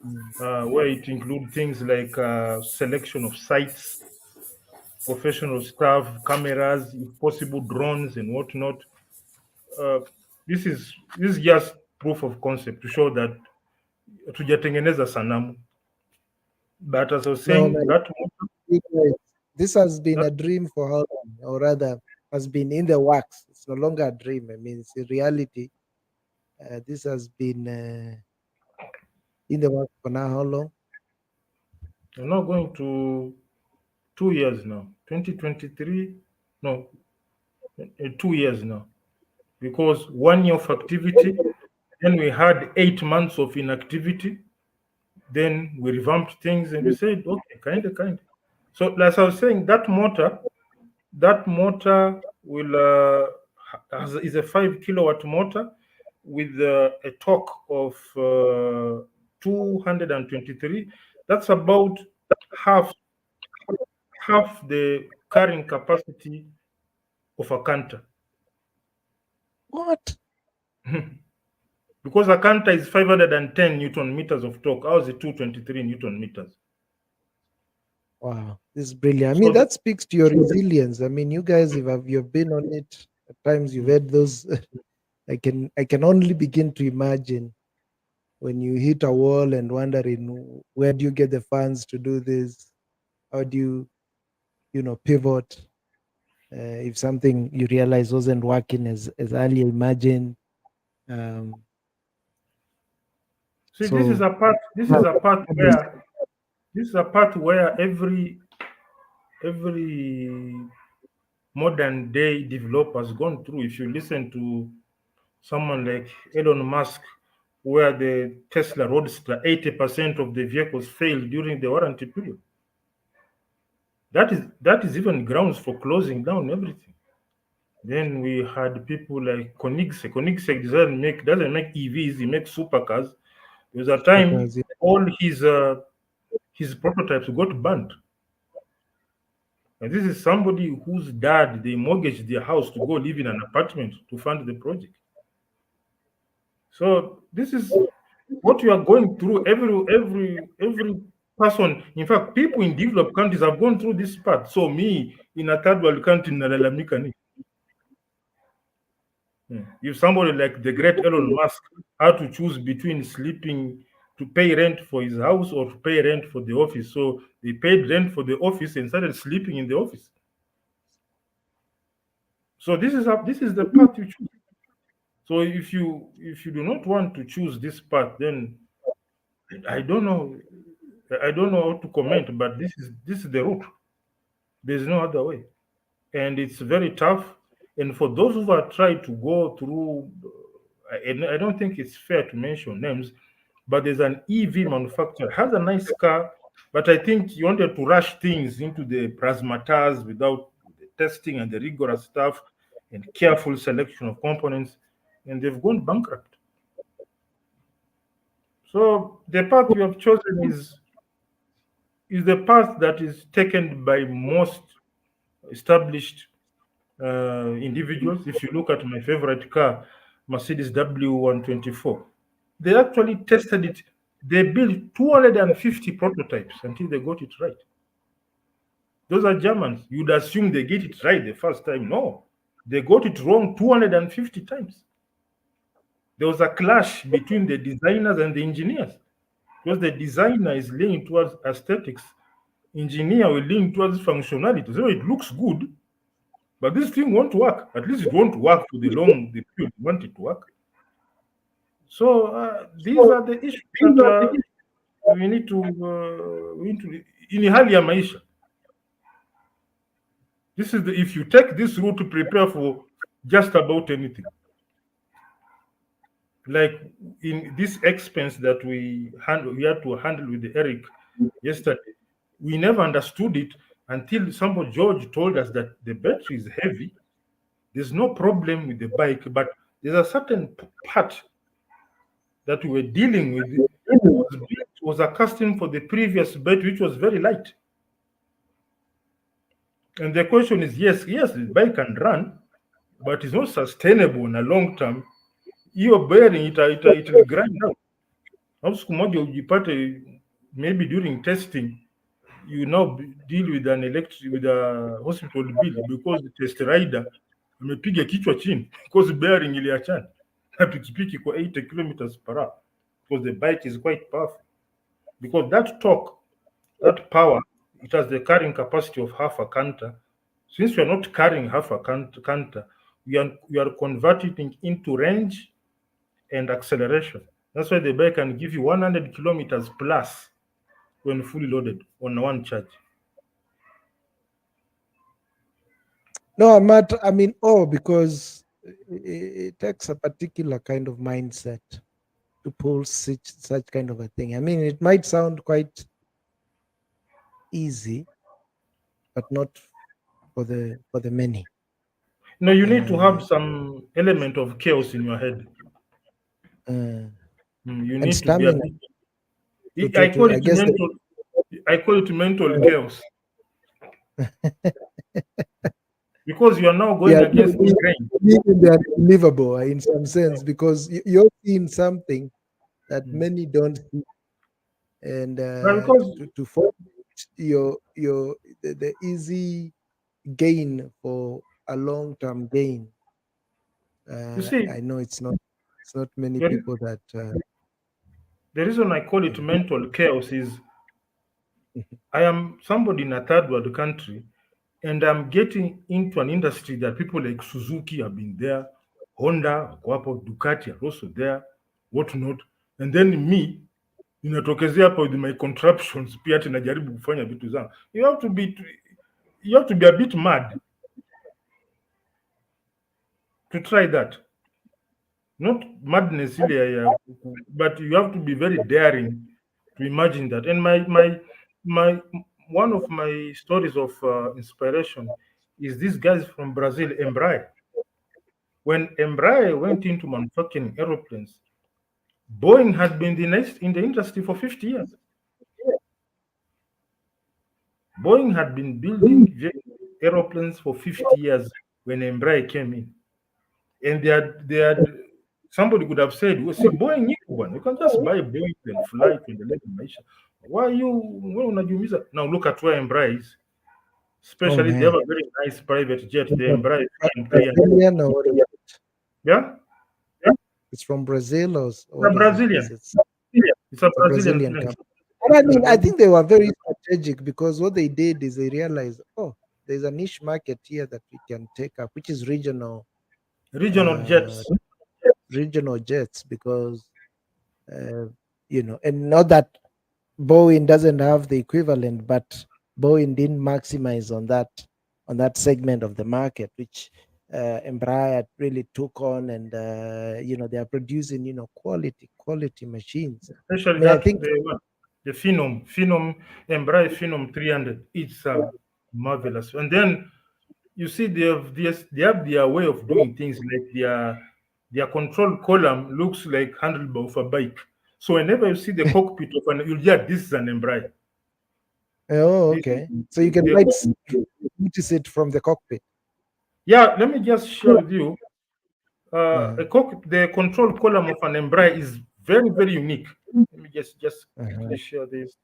Mm. where it includes things like selection of sites, professional staff, cameras, if possible, drones and whatnot. Uh, this is just proof of concept to show that tujatengeneza sanamu. But as I was No, saying, man, you guys, this has been a dream for how long, or rather, has been in the works. It's no longer a dream. I mean, it's a reality. This has been in the works for now. How long? we're not going to 2 years now. 2023, no, 2 years now, because 1 year of activity, then we had 8 months of inactivity. Then we revamped things and we said, okay, kind. So, as I was saying, that motor will is a 5 kilowatt motor with a torque of 223. That's about half half the carrying capacity of a canter. What? Because a canter is 510 newton meters of torque. Ours is 223 newton meters. Wow, this is brilliant. I So mean, that speaks to your resilience. I mean, you guys, if you've been on it at times, you've had those. I can only begin to imagine when you hit a wall and wondering where do you get the funds to do this? How do you pivot if something you realize wasn't working as earlier imagined? Um, see, this is so a part. This is a part where every modern day developer has gone through. If you listen to someone like Elon Musk, where the Tesla Roadster, 80% of the vehicles failed during the warranty period. That is even grounds for closing down everything. Then we had people like Koenigsegg. Koenigsegg doesn't make EVs, he makes supercars. There was a time because all his prototypes got banned. And this is somebody whose dad, they mortgaged their house to go live in an apartment to fund the project. So this is what you are going through. Every person, in fact, people in developed countries have gone through this part. So me in a third world country, nalalamika ni. If somebody like the great Elon Musk had to choose between sleeping to pay rent for his house or to pay rent for the office, so they paid rent for the office and started sleeping in the office. So this is the path you choose. So if you do not want to choose this path, then I don't know. I don't know how to comment, but this is the route. There's no other way, and it's very tough. And for those who have tried to go through, and I don't think it's fair to mention names, but there's an EV manufacturer has a nice car, but I think he wanted to rush things into the plasmatars without the testing and the rigorous stuff and careful selection of components, and they've gone bankrupt. So the path you have chosen is the path that is taken by most established individuals. If you look at my favorite car, Mercedes W124, they actually tested it. They built 250 prototypes until they got it right. Those are Germans. You'd assume they get it right the first time. No, they got it wrong 250 times. There was a clash between the designers and the engineers because the designer is leaning towards aesthetics, engineer will lean towards functionality. So it looks good, but this thing won't work. At least it won't work for the period you want it to work. So these are the issues that we need to in hali ya maisha. This is if you take this route to prepare for just about anything. Like in this expense that we had to handle with Eric yesterday, we never understood it until somebody George told us that the battery is heavy. There's no problem with the bike, but there's a certain part that we were dealing with. Was accustomed for the previous battery, which was very light. And the question is, yes, the bike can run, but it's not sustainable in a long term. Hiyo bearing it will grind out. Au siku moja ujipate maybe during testing you now deal with with a hospital bill because the test rider amepiga kichwa chini because bearing iliachana na pikipiki kwa 80 kilometers per hour because the bike is quite powerful, because that torque, that power, it has the carrying capacity of half a canter. Since we are not carrying half a canter, we are converting it into range and acceleration. That's why the bike can give you 100 kilometers plus when fully loaded on one charge. No, I mean, because it takes a particular kind of mindset to pull such kind of a thing. I mean, it might sound quite easy, but not for the many. No, you need to have some element of chaos in your head. You And need to be a stamina. bit. I call I it guess mental. I call it mental chaos. Because you are now going against the grain. They are unbelievable in some sense, because you're seeing something that many don't see, and Because to form the easy gain for a long-term gain. you see, I know it's not many the people that the reason I call it mental chaos is I am somebody in a third world country, and I'm getting into an industry that people like Suzuki have been there, Honda, wako hapo, Ducati are also there, whatnot. And then me, ninatokezea hapa with my contraptions pia ati najaribu kufanya vitu zangu. You have to be a bit mad to try that. Not madness ile but you have to be very daring to imagine that. And my one of my stories of inspiration is these guys from Brazil, Embraer. When Embraer went into manufacturing aeroplanes, Boeing had been in the industry for 50 years. Boeing had been building aeroplanes for 50 years when Embraer came in. And they had somebody could have said, well, see, Boeing one, you can just buy Boeing and fly to the lake maisha. Why are you unajiumiza? Now look at where Embraer is. Especially they have a very nice private jet, the Embraer Brazilian or what is it? Yeah? It's from Brazil or It's a what is it? Brazilian. It's a Brazilian plane. company. And I mean, I think they were very strategic, because what they did is they realized, oh, there's a niche market here that we can take up, which is regional jets. regional jets, because and not that Boeing doesn't have the equivalent, but Boeing didn't maximize on that segment of the market, which Embraer really took on, and they are producing quality machines. Especially I that think the Phenom Embraer Phenom 300. It's marvelous. And then you see they have their way of doing things, like their control column looks like handlebar of a bike. So whenever you see the cockpit of you'll hear this is an Embraer. Oh, okay. So you can notice it from the cockpit. Yeah, let me just share with you. The control column of an Embraer is very, very unique. Let me just quickly share this.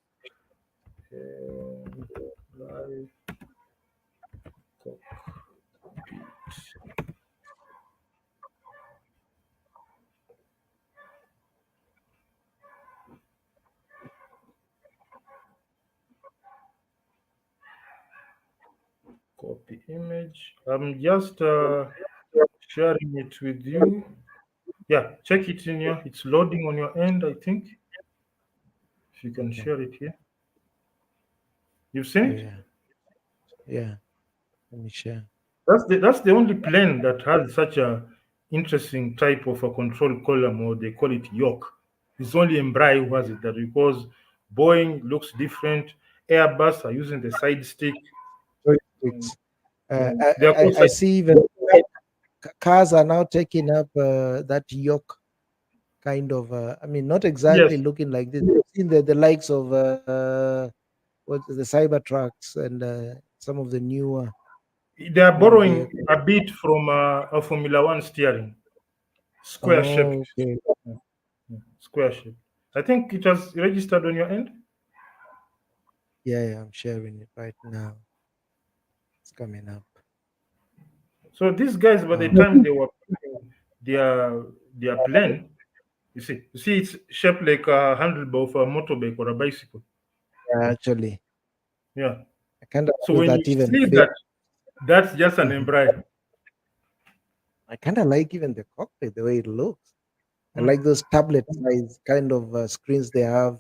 Copy image. I'm just sharing it with you. Yeah, check it in here. It's loading on your end, I think. If you can share it here. You've seen it? Yeah. Let me share. That's the only plane that has such a interesting type of a control column, or they call it yoke. It's only Embraer who has it, that because Boeing looks different. Airbus are using the side stick. And Joysticks. they are called I side. see even cars are now taking up that yoke kind of. I mean, not exactly Yes, looking like this. You've seen the likes of what the cyber trucks and some of the newer they are borrowing vehicles. a bit from a Formula One steering, square shaped. Oh, okay. Square shape. I think it was registered on your end. Yeah, yeah, I'm sharing it right now. It's coming up. So these guys, by the Wow. time they were building their plane, you see, it's shaped like a handlebar of a motorbike or a bicycle. Yeah, actually, Yeah. I kind of So like when you that even. see that, that's just an Mhm. Embraer. I kind of like even the cockpit, the way it looks. I Mm. like those tablet size kind of screens they have.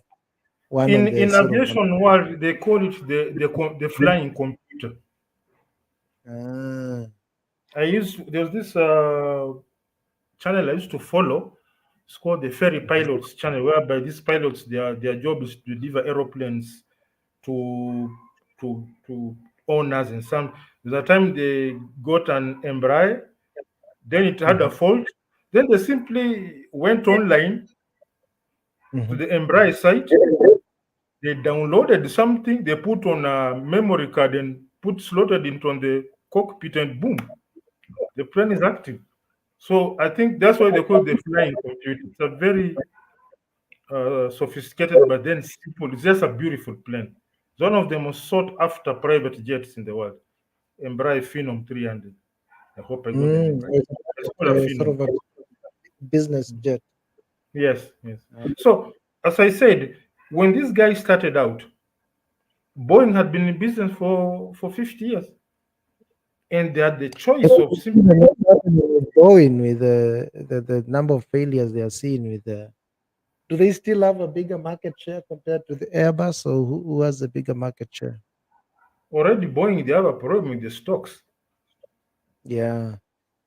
One In on the in sort of on. aviation world, they call it the flying computer. Ah, There's this channel I used to follow. It's called the Ferry mhm, Pilots channel, whereby these pilots, their job is to deliver aeroplanes to to owners, and some. There's a time they got an Embraer, then it had a mhm, fault. Then they simply went online to mhm. the Embraer site. They downloaded something, they put on a memory card and put slotted it on the cockpit, and boom, the plane is active. So I think that's why they call it the flying computer. It's a very sophisticated, but then simple. It's just a beautiful plane. It's one of the most sought after private jets in the world. Embraer Phenom 300. I hope I got the name right. It's It's called a sort Phenom. of a business jet. Yes, yes. Uh, So, as I said, when this guy started out, Boeing had been in business for 50 years, and they had the but choice of simply. what's happening with Boeing with the number of failures they are seeing with the. Do they still have a bigger market share compared to the Airbus, or who has the bigger market share? Already Boeing, they have a problem with the stocks. Yeah.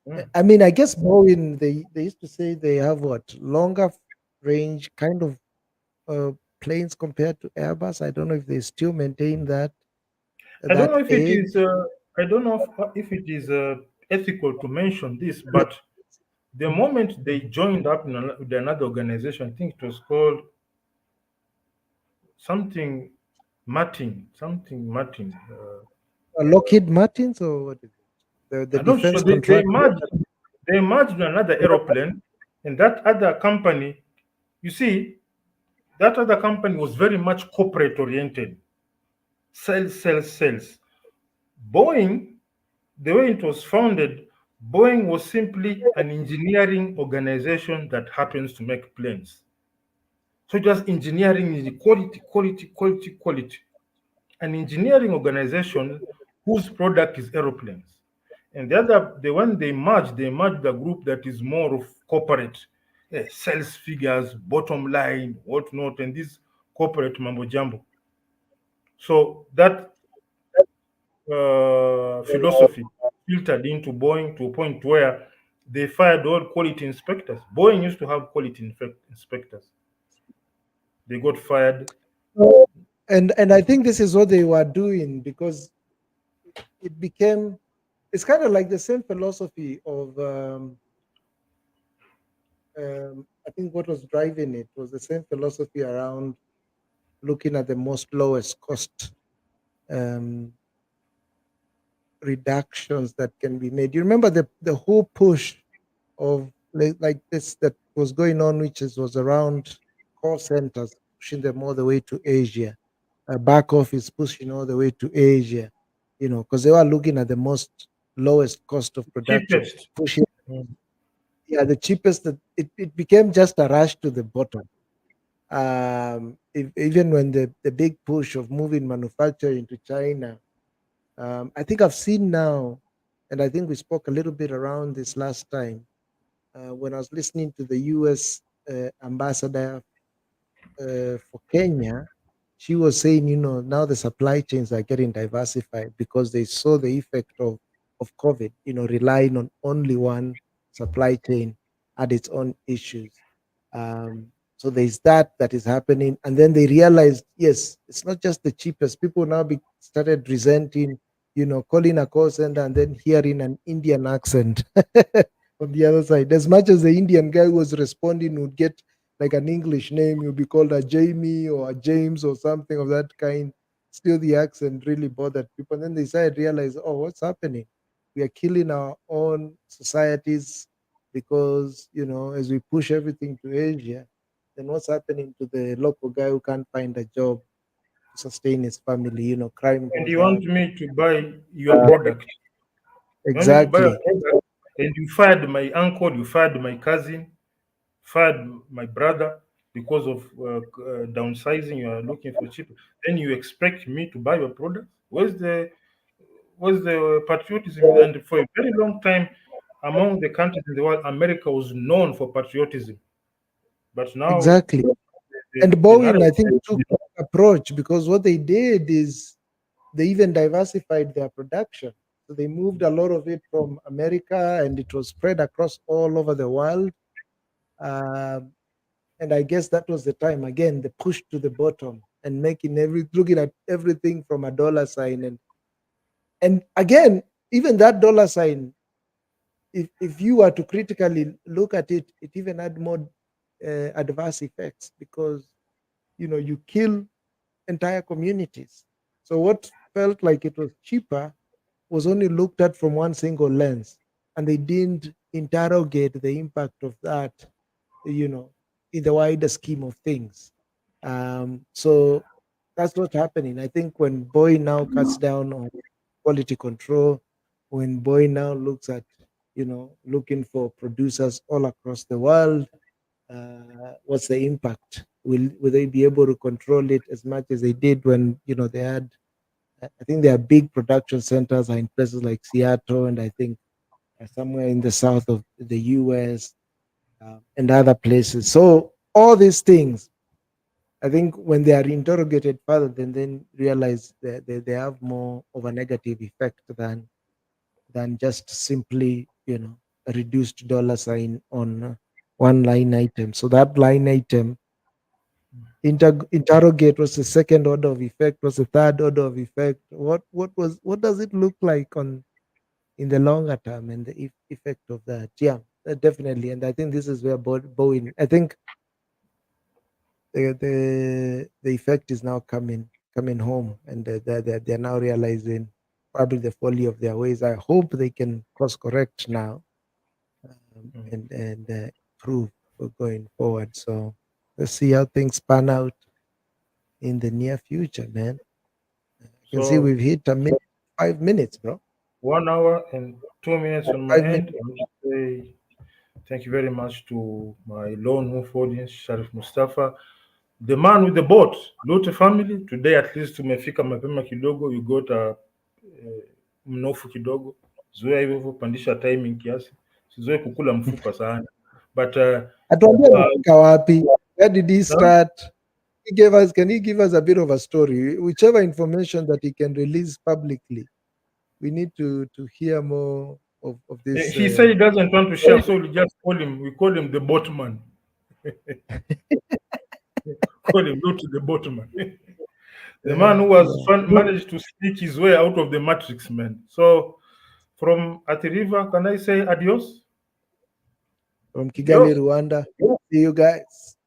Mm. I mean, I guess Boeing, they used to say they have what longer range kind of planes compared to Airbus. I don't know if they still maintain I don't that know if it is. edge. I don't know if it is ethical to mention this, but the moment they joined up with another organization, I think it was called something Martin. Lockheed Martins or what is it? The I'm not sure. defense They contract. merged. They merged with another aeroplane, and that other company. You see, that other company was very much corporate oriented. Sales, sales, sales. Boeing, the way it was founded, Boeing was simply an engineering organization that happens to make planes. So just engineering is the quality, quality, quality, quality. An engineering organization whose product is aeroplanes. And the one they merged the group that is more of corporate, sales figures, bottom line, whatnot, and this corporate mambo jumbo. So that philosophy filtered into Boeing to a point where they fired all quality inspectors. Boeing used to have quality inspectors. They got fired. And I think this is what they were doing because it became it's kind of like the same philosophy of I think what was driving it was the same philosophy around looking at the most lowest cost um, reductions that can be made. You remember the whole push of like this that was going on, which was around call centers, pushing them all the way to Asia, back office pushing all the way to Asia, because they were looking at the most lowest cost of production, Cheapest. pushing, Mm. yeah, the cheapest. It became just a rush to the bottom. Even when the big push of moving manufacturing to China, I think I've seen now, and I think we spoke a little bit around this last time when I was listening to the U.S. Ambassador for Kenya. She was saying, now the supply chains are getting diversified because they saw the effect of COVID, relying on only one supply chain had its own issues. So there's that is happening, and then they realized, yes, it's not just the cheapest. People now started resenting, calling a call center and then hearing an Indian accent on the other side. As much as the Indian guy was responding would get like an English name, you'll be called a Jamie or a James or something of that kind. Still, the accent really bothered people. And then they started realize, oh, what's happening? We are killing our own societies because, as we push everything to Asia, then what's happening to the local guy who can't find a job to sustain his family? Crime And goes you want up. me to buy your product? You want me to buy a Exactly. product, and you fired my uncle, you fired my cousin, fired my brother because of downsizing. You are looking for cheap. Then you expect me to buy your product? Where's the patriotism? And for a very long time, among the countries in the world, America was known for patriotism. But now Exactly. And the Boeing, I narrative. think, took that approach because what they did is they even diversified their production. So they moved a lot of it from America and it was spread across all over the world. Um, and I guess that was the time, again, the push to the bottom and looking at everything from a dollar sign. And again, even that dollar sign, if you were to critically look at it, it even had more adverse effects because, you kill entire communities. So what felt like it was cheaper was only looked at from one single lens, and they didn't interrogate the impact of that, you know, in the wider scheme of things. So that's what's happening. I think when Boeing now cuts down on quality control, when Boeing now looks at, looking for producers all across the world, what's the impact? Will they be able to control it as much as they did when they had? I think their big production centers are in places like Seattle, and I think somewhere in the south of the U.S. And other places. So all these things, I think, when they are interrogated further, then realize that they have more of a negative effect than just simply a reduced dollar sign on one line item. So that line item interrogate was the second order of effect, was the third order of effect. What does it look like on in the longer term, and the effect of that? Yeah, definitely. And I think this is where Boeing, I think the effect is now coming home, and they're now realizing probably the folly of their ways. I hope they can course correct now, and improve for going forward. So let's see how things pan out in the near future, man. I can see So we've hit 5 minutes, bro. 1 hour and 2 minutes on my 5 minutes. end. I want to say thank you very much to my lone wolf audience, Sharif Mustafa, the man with the boat, Lote family. Today at least tumefika mapema kidogo, we got a mnofu kidogo. Zoea hivyo hivyo, pandisha timing kiasi. Sizoe kukula mfupa sana. But Atuambie uh, alifika wapi? Where did he huh? start? Can he give us a bit of a story? Whichever information that he can release publicly, we need to hear more of this. He said he doesn't want to share, so we just call him. We call him the boatman. Call him Lote the boatman. The man who has managed to sneak his way out of the matrix, man. So from Athi River, can I say adios? from Kigali, Adios. Rwanda. See you guys.